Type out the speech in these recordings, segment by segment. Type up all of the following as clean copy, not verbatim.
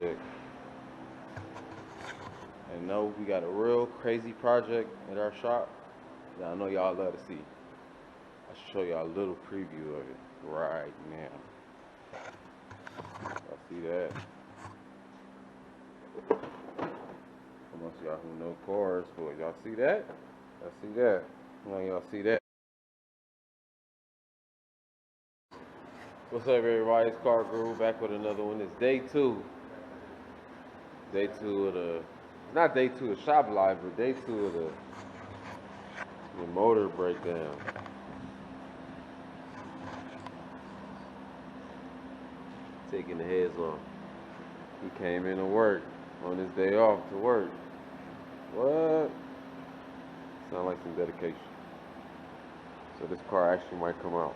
And know we got a real crazy project at our shop that I know y'all love to see. I'll show y'all a little preview of it right now. Y'all see that? For most of y'all who know cars, boy, y'all see that? Y'all see that? Now y'all see that? What's up, everybody? It's Car Guru back with another one. It's day two. Day two of the, not day two of shop life, but day two of the motor breakdown. Taking the heads off. He came in to work on his day off to work. What? Sound like some dedication. So this car actually might come out.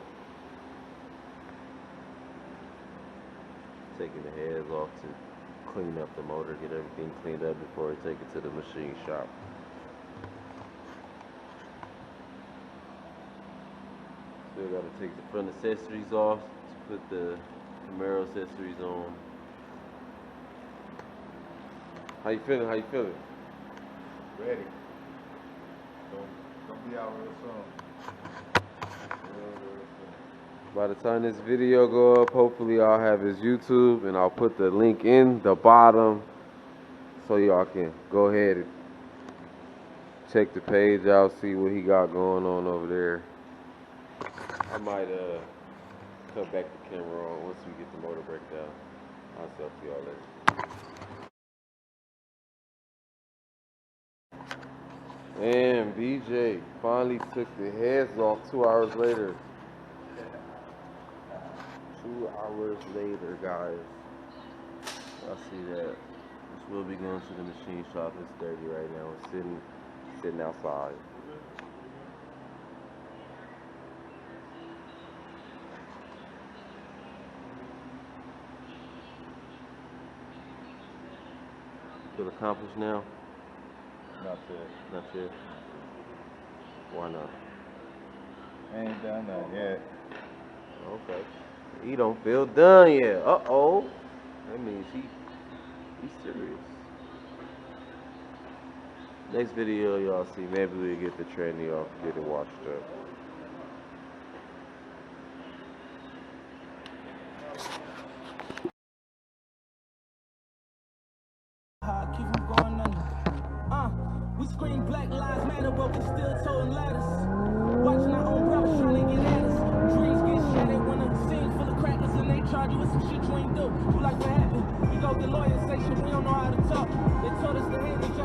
Taking the heads off to clean up the motor, get everything cleaned up before I take it to the machine shop. Still got to take the front accessories off to put the Camaro accessories on. How you feeling? How you feeling? Ready. Don't be out real soon. By the time this video go up, hopefully I'll have his YouTube, and I'll put the link in the bottom so y'all can go ahead and check the page out, see what he got going on over there. I might cut back the camera on once we get the motor breakdown. I'll talk to y'all later. And BJ finally took the heads off 2 hours later. 2 hours later, guys. Y'all see that? This will be going to the machine shop. It's dirty right now. It's sitting outside. Feel accomplished now? Not yet. Not yet. Why not? I ain't done that yet. Okay. He don't feel done yet. Uh-oh. That means he's serious. Next video y'all see, maybe we'll get the tranny off, get it washed up. Keep them going under. We scream Black Lives Matter, but we still towing ladders. Watching our own brothers trying to get at us. Dreams get shattered when a scene full of crackers and they charge you with some shit you ain't do. You like what happened? We go get lawyers, say shit we don't know how to talk. They told us to hate each